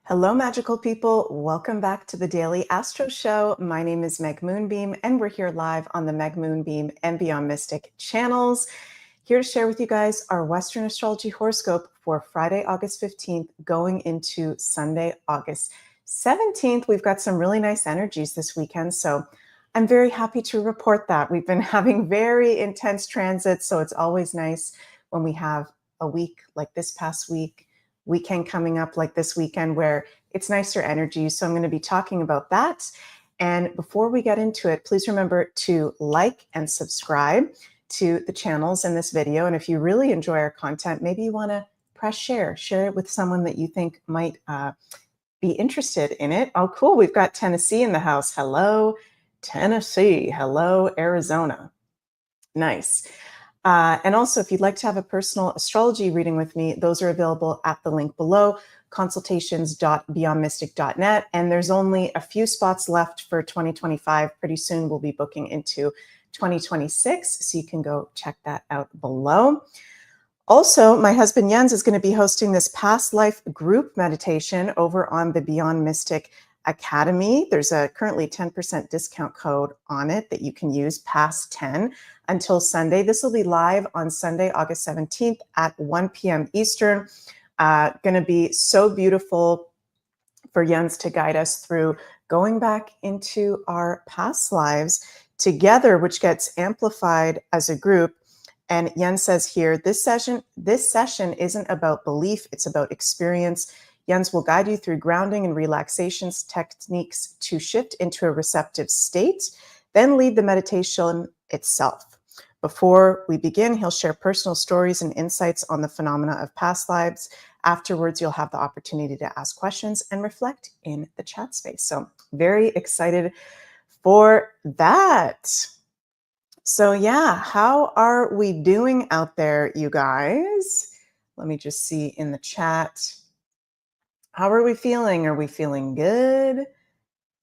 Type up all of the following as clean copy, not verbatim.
Hello, magical people. Welcome back to the Daily Astro Show. My name is Meg Moonbeam, and we're here live on the Meg Moonbeam and Beyond Mystic channels. Here to share with you guys our Western astrology horoscope for Friday, August 15th, going into Sunday, August 17th. We've got some really nice energies this weekend, so I'm very happy to report that. We've been having very intense transits, so it's always nice when we have a week like this past weekend coming up like this weekend where it's nicer energy. So I'm going to be talking about that. And before we get into it, please remember to like and subscribe to the channels in this video. And if you really enjoy our content, maybe you want to press share it with someone that you think might be interested in it. Oh, cool. We've got Tennessee in the house. Hello, Tennessee. Hello, Arizona. Nice. And also, if you'd like to have a personal astrology reading with me, those are available at the link below, consultations.beyondmystic.net. And there's only a few spots left for 2025. Pretty soon we'll be booking into 2026. So you can go check that out below. Also, my husband Jens is going to be hosting this past life group meditation over on the Beyond Mystic Academy. There's a currently 10% discount code on it that you can use past 10 until Sunday. This will be live on Sunday, August 17th at 1 p.m. Eastern. Going to be so beautiful for Jens to guide us through going back into our past lives together, which gets amplified as a group. And Jens says here, this session isn't about belief, it's about experience. Jens will guide you through grounding and relaxation techniques to shift into a receptive state, then lead the meditation itself. Before we begin, he'll share personal stories and insights on the phenomena of past lives. Afterwards, you'll have the opportunity to ask questions and reflect in the chat space. So very excited for that. So yeah, how are we doing out there, you guys? Let me just see in the chat. How are we feeling? Are we feeling good?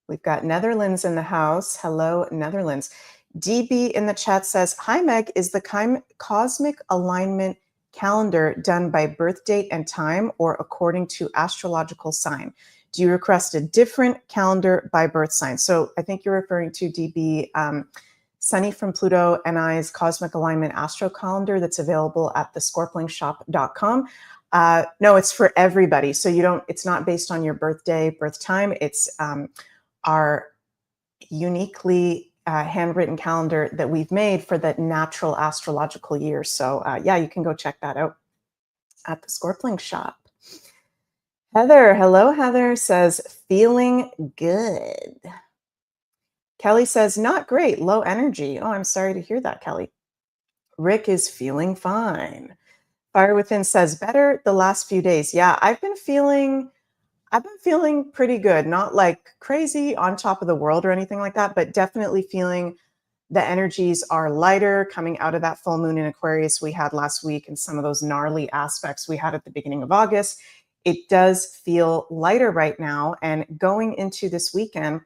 We've got Netherlands in the house. Hello, Netherlands. DB in the chat says, hi, Meg, is the cosmic alignment calendar done by birth date and time or according to astrological sign? Do you request a different calendar by birth sign? So I think you're referring to DB, Sunny from Pluto and I's Cosmic Alignment Astro Calendar that's available at thescorplingshop.com. No, it's for everybody. So it's not based on your birthday, birth time. It's our uniquely handwritten calendar that we've made for the natural astrological year. So yeah, you can go check that out at the Scorpling Shop. Heather, hello, Heather, says, feeling good. Kelly says, not great, low energy. Oh, I'm sorry to hear that, Kelly. Rick is feeling fine. Fire Within says, better the last few days. Yeah, I've been feeling pretty good. Not like crazy on top of the world or anything like that, but definitely feeling the energies are lighter coming out of that full moon in Aquarius we had last week and some of those gnarly aspects we had at the beginning of August. It does feel lighter right now. And going into this weekend,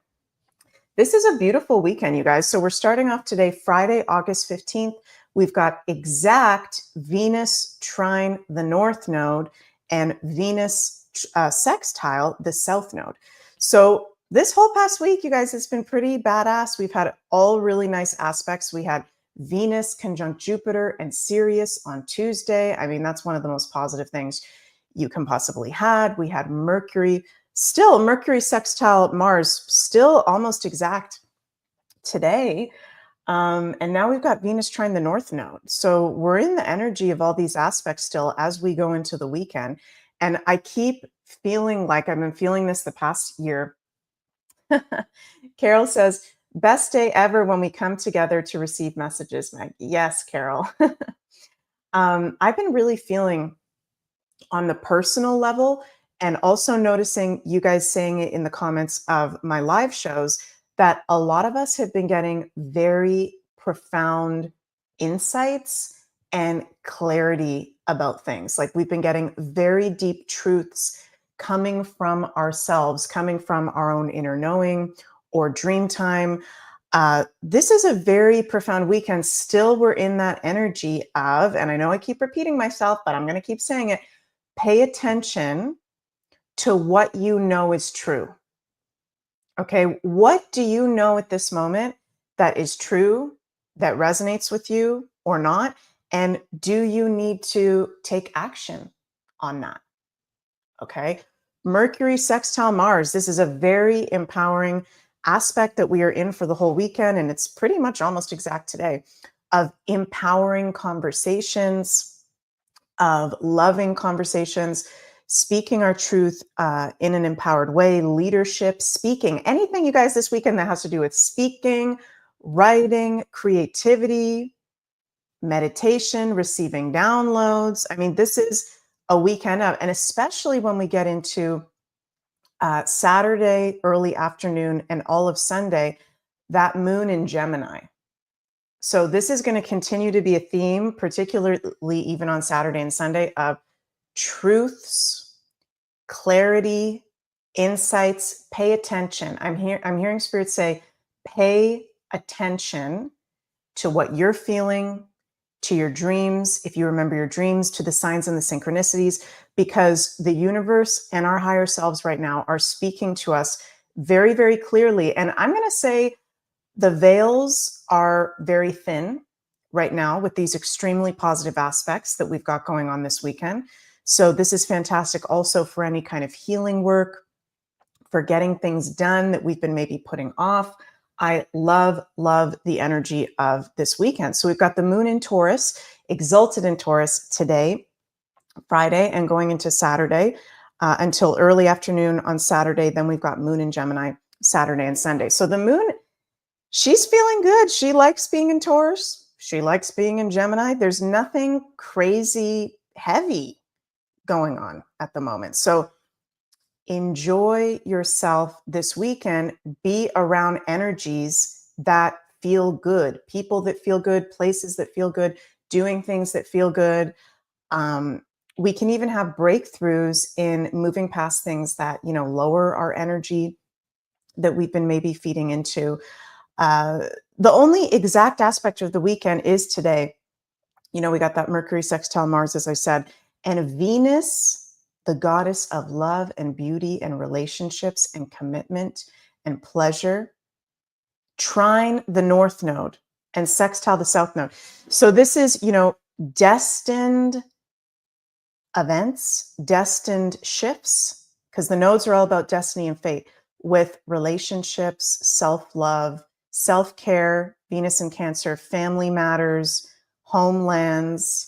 this is a beautiful weekend, you guys. So we're starting off today, Friday, August 15th. We've got exact Venus trine the North Node and Venus sextile the South Node. So this whole past week, you guys, it's been pretty badass. We've had all really nice aspects. We had Venus conjunct Jupiter and Sirius on Tuesday. I mean, that's one of the most positive things you can possibly had. We had Mercury sextile Mars, still almost exact today. And now we've got Venus trine the North Node. So we're in the energy of all these aspects still as we go into the weekend. And I keep feeling like I've been feeling this the past year. Carol says, best day ever when we come together to receive messages, Meg. Yes, Carol. I've been really feeling on the personal level and also noticing you guys saying it in the comments of my live shows that a lot of us have been getting very profound insights and clarity about things. Like we've been getting very deep truths coming from ourselves, coming from our own inner knowing or dream time. This is a very profound weekend. Still, we're in that energy of, and I know I keep repeating myself, but I'm going to keep saying it, pay attention to what you know is true. Okay, what do you know at this moment that is true, that resonates with you or not? And do you need to take action on that? Okay, Mercury sextile Mars. This is a very empowering aspect that we are in for the whole weekend. And it's pretty much almost exact today of empowering conversations, of loving conversations, speaking our truth in an empowered way, leadership, speaking, anything, you guys, this weekend that has to do with speaking, writing, creativity, meditation, receiving downloads. I mean, this is a weekend of, and especially when we get into Saturday, early afternoon, and all of Sunday, that moon in Gemini. So this is going to continue to be a theme, particularly even on Saturday and Sunday, of truths, clarity, insights. Pay attention. I'm hearing Spirit say, pay attention to what you're feeling, to your dreams, if you remember your dreams, to the signs and the synchronicities, because the universe and our higher selves right now are speaking to us very, very clearly. And I'm going to say the veils are very thin right now with these extremely positive aspects that we've got going on this weekend. So this is fantastic also for any kind of healing work, for getting things done that we've been maybe putting off. I love the energy of this weekend. So we've got the moon in Taurus, exalted in Taurus today, Friday, and going into Saturday until early afternoon on Saturday. Then we've got moon in Gemini Saturday and Sunday. So the moon, she's feeling good. She likes being in Taurus. She likes being in Gemini. There's nothing crazy heavy going on at the moment. So enjoy yourself this weekend. Be around energies that feel good, people that feel good, places that feel good, doing things that feel good. We can even have breakthroughs in moving past things that, lower our energy that we've been maybe feeding into. The only exact aspect of the weekend is today. We got that Mercury sextile Mars, as I said, and Venus, the goddess of love and beauty and relationships and commitment and pleasure, trine the North Node and sextile the South Node. So this is, destined events, destined shifts, because the nodes are all about destiny and fate, with relationships, self-love, self-care, Venus in Cancer, family matters, homelands.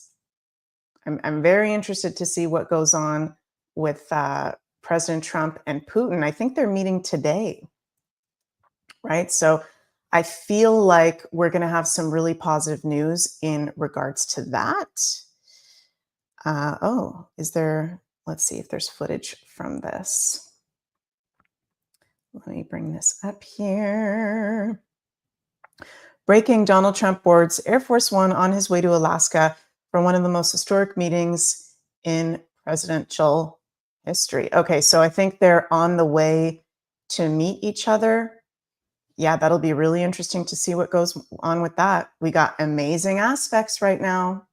I'm very interested to see what goes on with President Trump and Putin. I think they're meeting today, right? So I feel like we're going to have some really positive news in regards to that. Let's see if there's footage from this. Let me bring this up here. Breaking: Donald Trump boards Air Force One on his way to Alaska for one of the most historic meetings in presidential history. Okay, so I think they're on the way to meet each other. Yeah, that'll be really interesting to see what goes on with that. We got amazing aspects right now.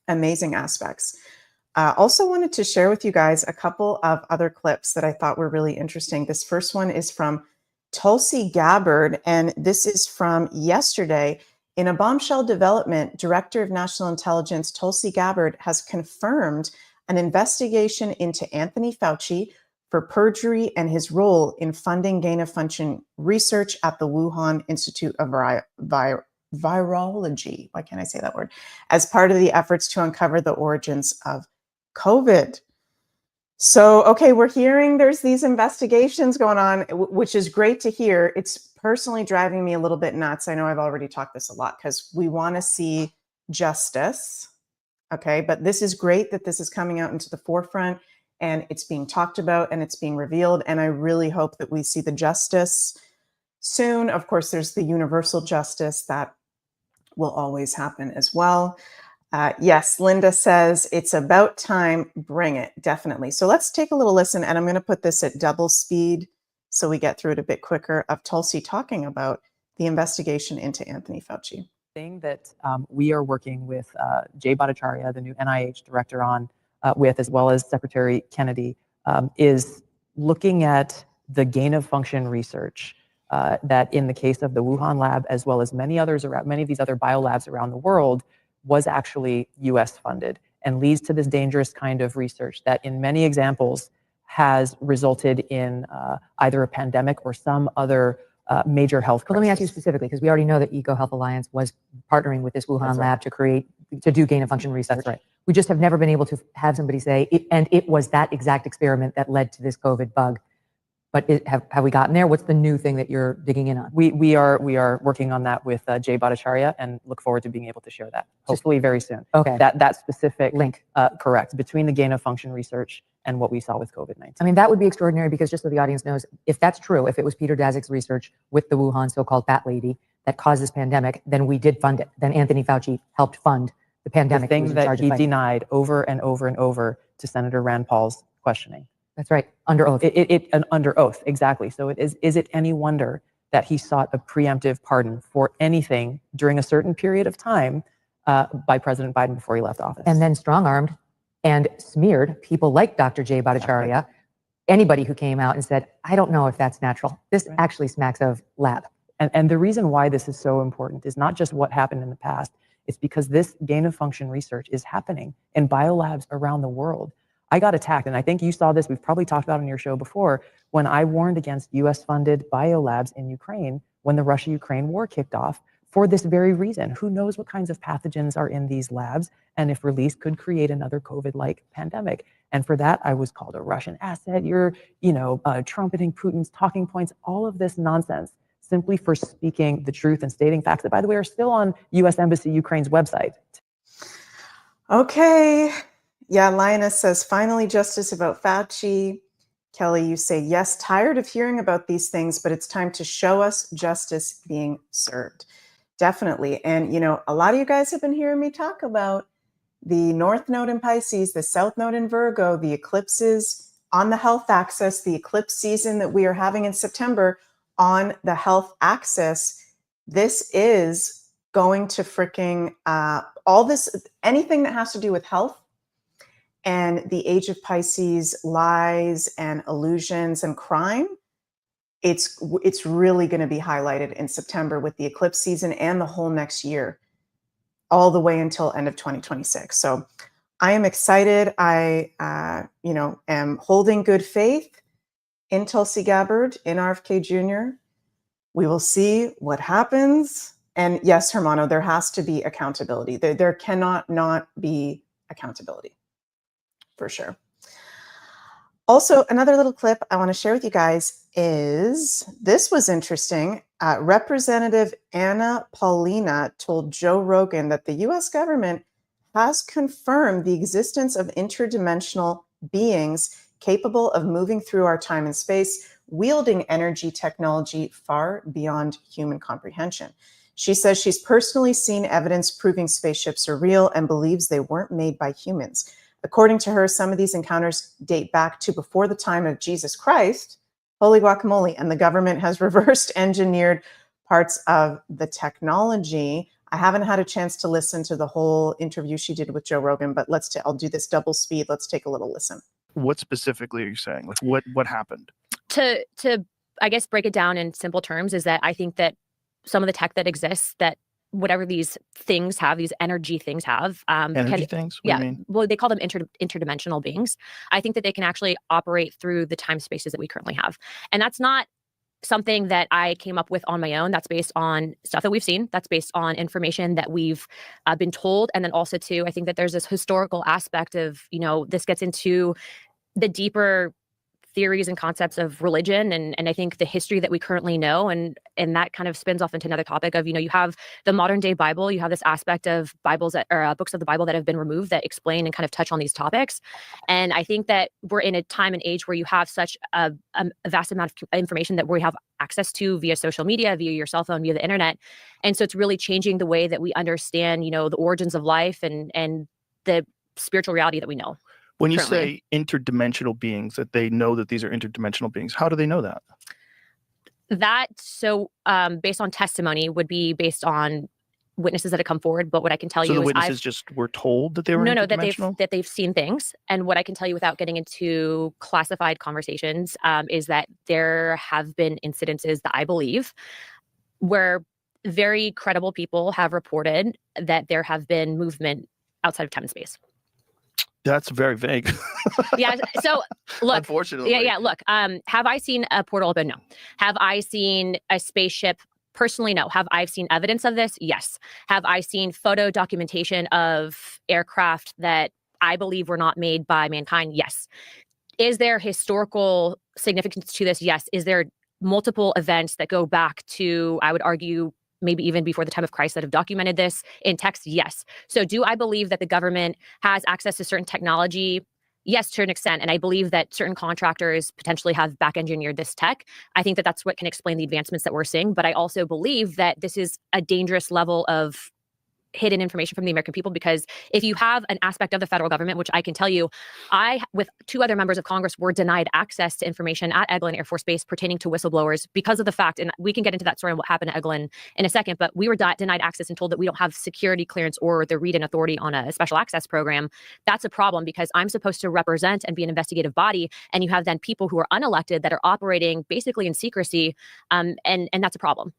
Amazing aspects. Also wanted to share with you guys a couple of other clips that I thought were really interesting. This first one is from Tulsi Gabbard, and this is from yesterday. In a bombshell development, Director of National Intelligence Tulsi Gabbard has confirmed an investigation into Anthony Fauci for perjury and his role in funding gain-of-function research at the Wuhan Institute of Virology. Why can't I say that word? As part of the efforts to uncover the origins of COVID. So, okay, we're hearing there's these investigations going on, which is great to hear. It's personally driving me a little bit nuts. I know I've already talked this a lot because we want to see justice. Okay, but this is great that this is coming out into the forefront and it's being talked about and it's being revealed. And I really hope that we see the justice soon. Of course, there's the universal justice that will always happen as well. Yes, Linda says it's about time. Bring it. Definitely. So let's take a little listen, and I'm going to put this at double speed so we get through it a bit quicker, of Tulsi talking about the investigation into Anthony Fauci. Thing that we are working with Jay Bhattacharya, the new NIH director, on with, as well as Secretary Kennedy, is looking at the gain of function research that in the case of the Wuhan lab, as well as many of these other biolabs around the world, was actually US funded and leads to this dangerous kind of research that in many examples has resulted in either a pandemic or some other major health crisis. Well, let me ask you specifically, because we already know that Eco Health Alliance was partnering with this Wuhan lab to do gain of function research. That's right. We just have never been able to have somebody say, it was that exact experiment that led to this COVID bug. But have we gotten there? What's the new thing that you're digging in on? We are working on that with Jay Bhattacharya and look forward to being able to share that hopefully very soon. Okay. That specific link, correct, between the gain of function research and what we saw with COVID-19. I mean, that would be extraordinary because just so the audience knows, if that's true, if it was Peter Daszak's research with the Wuhan so-called fat lady that caused this pandemic, then we did fund it. Then Anthony Fauci helped fund the pandemic. The thing that he denied over and over and over to Senator Rand Paul's questioning. That's right, under oath. Under oath, exactly. So is it any wonder that he sought a preemptive pardon for anything during a certain period of time by President Biden before he left office? And then strong-armed and smeared people like Dr. Jay Bhattacharya, anybody who came out and said, I don't know if that's natural. This actually smacks of lab. And the reason why this is so important is not just what happened in the past. It's because this gain of function research is happening in biolabs around the world. I got attacked, and I think you saw this, we've probably talked about it on your show before, when I warned against US-funded biolabs in Ukraine when the Russia-Ukraine war kicked off for this very reason. Who knows what kinds of pathogens are in these labs, and if released, could create another COVID-like pandemic. And for that, I was called a Russian asset. You're, trumpeting Putin's talking points, all of this nonsense, simply for speaking the truth and stating facts that, by the way, are still on US Embassy Ukraine's website. Okay. Yeah, Lioness says, finally, justice about Fauci. Kelly, you say, yes, tired of hearing about these things, but it's time to show us justice being served. Definitely. And, a lot of you guys have been hearing me talk about the North Node in Pisces, the South Node in Virgo, the eclipses on the health axis, the eclipse season that we are having in September on the health axis. This is going to freaking all this, anything that has to do with health and the age of Pisces, lies and illusions and crime. It's really going to be highlighted in September with the eclipse season and the whole next year, all the way until end of 2026. So I am excited. I, am holding good faith in Tulsi Gabbard, in RFK Jr. We will see what happens. And yes, Hermano, there has to be accountability. There cannot not be accountability, for sure. Also, another little clip I want to share with you guys is, this was interesting. Representative Anna Paulina told Joe Rogan that the US government has confirmed the existence of interdimensional beings capable of moving through our time and space, wielding energy technology far beyond human comprehension. She says she's personally seen evidence proving spaceships are real and believes they weren't made by humans. According to her, some of these encounters date back to before the time of Jesus Christ, holy guacamole, and the government has reversed engineered parts of the technology. I haven't had a chance to listen to the whole interview she did with Joe Rogan, but I'll do this double speed. Let's take a little listen. What specifically are you saying? Like what happened? To I guess break it down in simple terms is that I think that some of the tech that exists, that whatever these things have, these energy things have, energy things? What do you mean? Well, they call them interdimensional beings. I think that they can actually operate through the time spaces that we currently have. And that's not something that I came up with on my own. That's based on stuff that we've seen. That's based on information that we've been told. And then also too, I think that there's this historical aspect of, this gets into the deeper theories and concepts of religion and I think the history that we currently know, and that kind of spins off into another topic of, you have the modern day Bible, you have this aspect of Bibles that or books of the Bible that have been removed that explain and kind of touch on these topics. And I think that we're in a time and age where you have such a vast amount of information that we have access to via social media, via your cell phone, via the internet. And so it's really changing the way that we understand, the origins of life and the spiritual reality that we know. When you say interdimensional beings, that they know that these are interdimensional beings, how do they know that? That, based on testimony, would be based on witnesses that have come forward, but what I can tell So you the is witnesses just were told that they were no, interdimensional? that they've seen things. And what I can tell you without getting into classified conversations is that there have been incidences that I believe where very credible people have reported that there have been movement outside of time and space. That's very vague. Yeah. So look, Unfortunately. yeah. Look, have I seen a portal open? No. Have I seen a spaceship? Personally, no. Have I seen evidence of this? Yes. Have I seen photo documentation of aircraft that I believe were not made by mankind? Yes. Is there historical significance to this? Yes. Is there multiple events that go back to, I would argue, maybe even before the time of Christ that have documented this in text? Yes. So do I believe that the government has access to certain technology? Yes, to an extent. And I believe that certain contractors potentially have back engineered this tech. I think that that's what can explain the advancements that we're seeing. But I also believe that this is a dangerous level of hidden information from the American people, because if you have an aspect of the federal government, which I can tell you, I, with 2 other members of Congress, were denied access to information at Eglin Air Force Base pertaining to whistleblowers because of the fact, and we can get into that story and what happened at Eglin in a second, but we were denied access and told that we don't have security clearance or the read-in authority on a special access program. That's a problem, because I'm supposed to represent and be an investigative body, and you have then people who are unelected that are operating basically in secrecy, and that's a problem.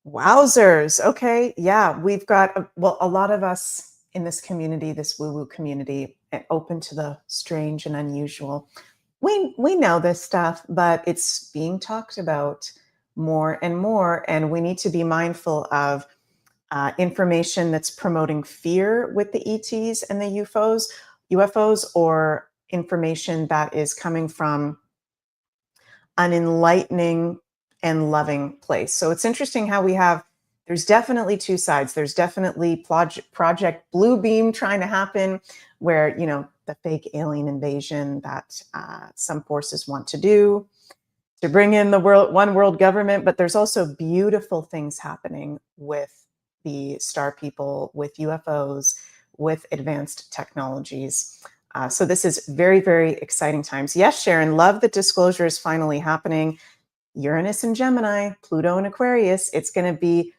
Wowzers. Okay. Yeah. We've got, a lot of us in this community, this woo-woo community, open to the strange and unusual. We know this stuff, but it's being talked about more and more. And we need to be mindful of information that's promoting fear with the ETs and the UFOs, or information that is coming from an enlightening and loving place. So it's interesting how there's definitely 2 sides. There's definitely Project Bluebeam trying to happen, where, the fake alien invasion that some forces want to do to bring in the one world government. But there's also beautiful things happening with the star people, with UFOs, with advanced technologies. So this is very, very exciting times. Yes, Sharon, love that disclosure is finally happening. Uranus and Gemini, Pluto and Aquarius. It's going to be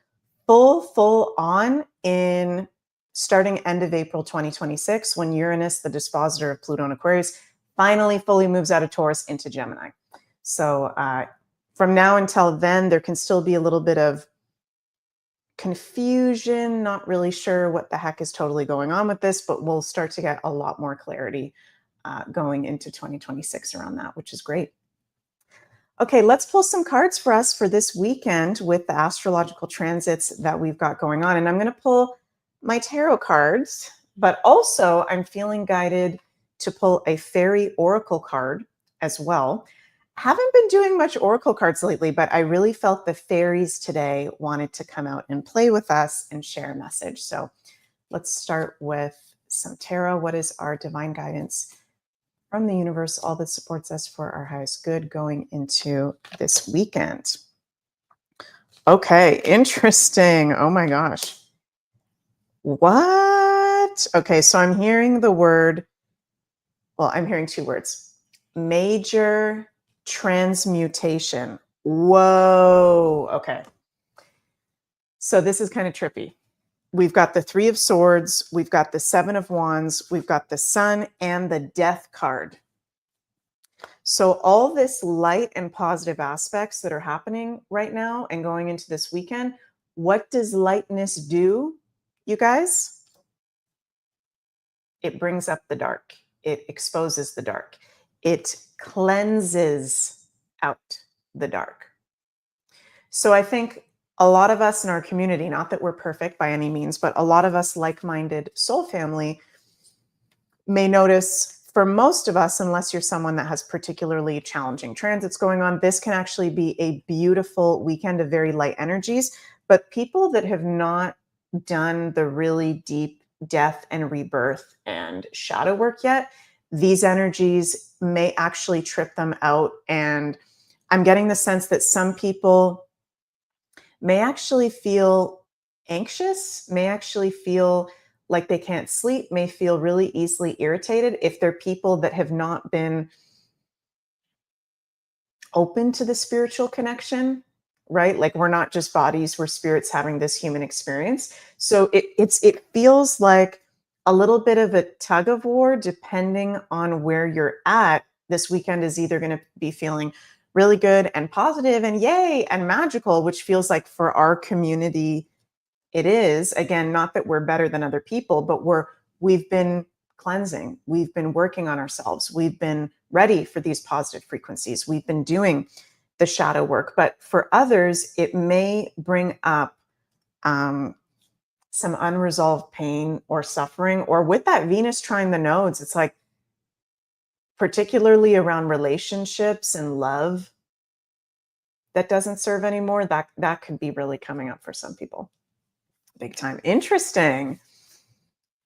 full on in starting end of April 2026, when Uranus, the dispositor of Pluto and Aquarius, finally fully moves out of Taurus into Gemini. So from now until then, there can still be a little bit of confusion, not really sure what the heck is totally going on with this, but we'll start to get a lot more clarity going into 2026 around that, which is great. Okay, let's pull some cards for us for this weekend with the astrological transits that we've got going on. And I'm going to pull my tarot cards, but also I'm feeling guided to pull a fairy oracle card as well. Haven't been doing much oracle cards lately, but I really felt the fairies today wanted to come out and play with us and share a message. So let's start with some tarot. What is our divine guidance from the universe, all that supports us for our highest good going into this weekend? Okay, interesting. Oh my gosh. What? Okay, so I'm hearing the word, I'm hearing 2 words. Major transmutation. Whoa. Okay. So this is kind of trippy. We've got the 3 of Swords, we've got the 7 of Wands, we've got the Sun and the Death card. So all this light and positive aspects that are happening right now and going into this weekend, what does lightness do, you guys? It brings up the dark. It exposes the dark. It cleanses out the dark. So I think a lot of us in our community, not that we're perfect by any means, but a lot of us like-minded soul family may notice, for most of us, unless you're someone that has particularly challenging transits going on, this can actually be a beautiful weekend of very light energies. But people that have not done the really deep death and rebirth and shadow work yet, these energies may actually trip them out. And I'm getting the sense that some people may actually feel anxious, may actually feel like they can't sleep, may feel really easily irritated if they're people that have not been open to the spiritual connection right? Like we're not just bodies, we're spirits having this human experience. So it feels like a little bit of a tug of war depending on where you're at. This weekend is either going to be feeling really good and positive and yay and magical, which feels like for our community it is. Again, not that we're better than other people, but we've been cleansing, we've been working on ourselves, we've been ready for these positive frequencies, we've been doing the shadow work. But for others, it may bring up some unresolved pain or suffering, or with that Venus trying the nodes, it's like, particularly around relationships and love that doesn't serve anymore, that could be really coming up for some people. Big time. Interesting.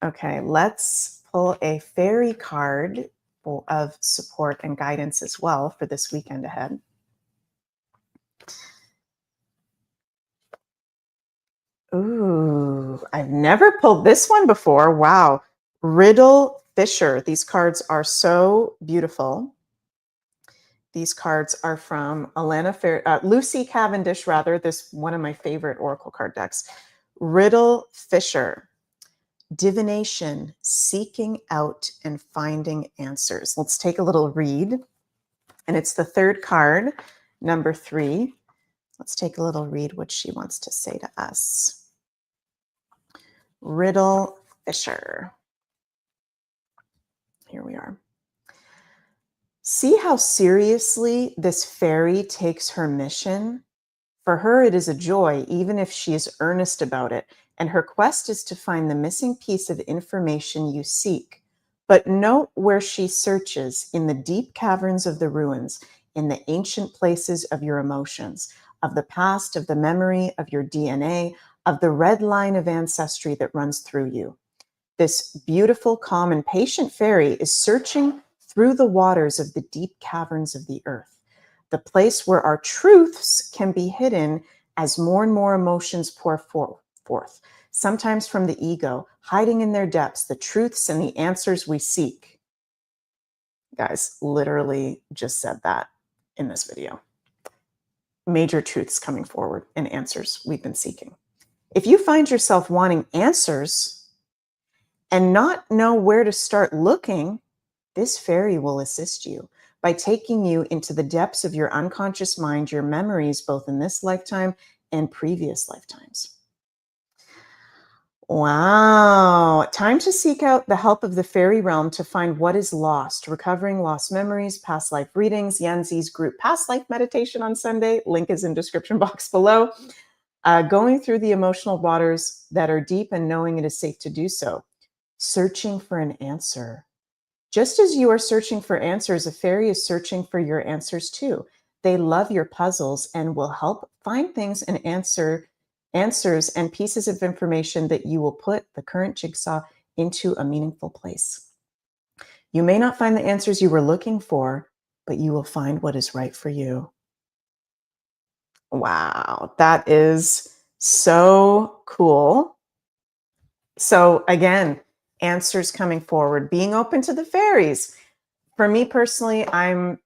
Okay, let's pull a fairy card of support and guidance as well for this weekend ahead. Ooh, I've never pulled this one before. Wow. Riddle Fisher. These cards are so beautiful. These cards are from Lucy Cavendish, rather. This one of my favorite oracle card decks. Riddle Fisher. Divination, seeking out and finding answers. Let's take a little read. And it's the third card, number 3. Let's take a little read what she wants to say to us. Riddle Fisher. Here we are. See how seriously this fairy takes her mission? For her, it is a joy, even if she is earnest about it, and her quest is to find the missing piece of information you seek. But note where she searches, in the deep caverns of the ruins, in the ancient places of your emotions, of the past, of the memory, of your DNA, of the red line of ancestry that runs through you. This beautiful, calm, and patient fairy is searching through the waters of the deep caverns of the earth, the place where our truths can be hidden as more and more emotions pour forth, sometimes from the ego, hiding in their depths the truths and the answers we seek. Guys, literally just said that in this video. Major truths coming forward and answers we've been seeking. If you find yourself wanting answers and not know where to start looking, this fairy will assist you by taking you into the depths of your unconscious mind, your memories, both in this lifetime and previous lifetimes. Wow. Time to seek out the help of the fairy realm to find what is lost, recovering lost memories, past life readings, Yanzi's group past life meditation on Sunday. Link is in description box below. Going through the emotional waters that are deep and knowing it is safe to do so. Searching for an answer. Just as you are searching for answers, a fairy is searching for your answers too. They love your puzzles and will help find things and answers and pieces of information that you will put the current jigsaw into a meaningful place. You may not find the answers you were looking for, but you will find what is right for you. Wow, that is so cool. So again, answers coming forward, being open to the fairies. For me personally, I'm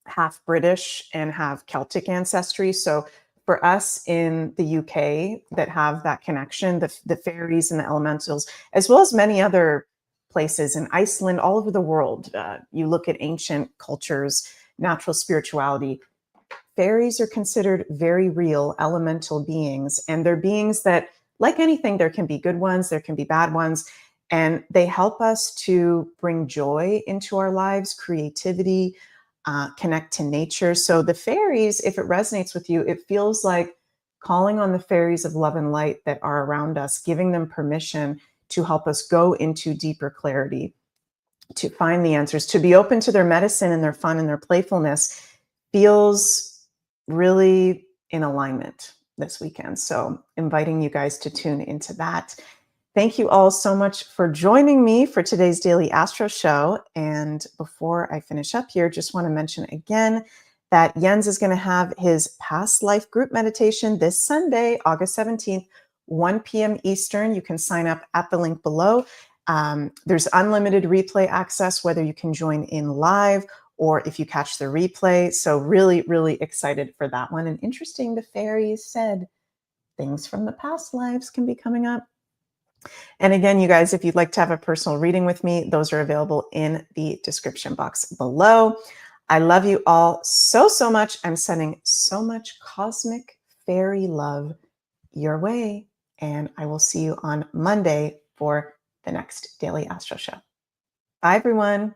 half British and have Celtic ancestry. So for us in the UK that have that connection, the fairies and the elementals, as well as many other places in Iceland, all over the world, you look at ancient cultures, natural spirituality, fairies are considered very real elemental beings. And they're beings that, like anything, there can be good ones, there can be bad ones. And they help us to bring joy into our lives, creativity, connect to nature. So the fairies, if it resonates with you, it feels like calling on the fairies of love and light that are around us, giving them permission to help us go into deeper clarity, to find the answers, to be open to their medicine and their fun and their playfulness feels really in alignment this weekend. So inviting you guys to tune into that. Thank you all so much for joining me for today's Daily Astro Show. And before I finish up here, just want to mention again that Jens is going to have his past life group meditation this Sunday, August 17th, 1 p.m. Eastern. You can sign up at the link below. There's unlimited replay access, whether you can join in live or if you catch the replay. So really, really excited for that one. And interesting, the fairies said things from the past lives can be coming up. And again, you guys, if you'd like to have a personal reading with me, those are available in the description box below. I love you all so, so much. I'm sending so much cosmic fairy love your way. And I will see you on Monday for the next Daily Astro Show. Bye, everyone.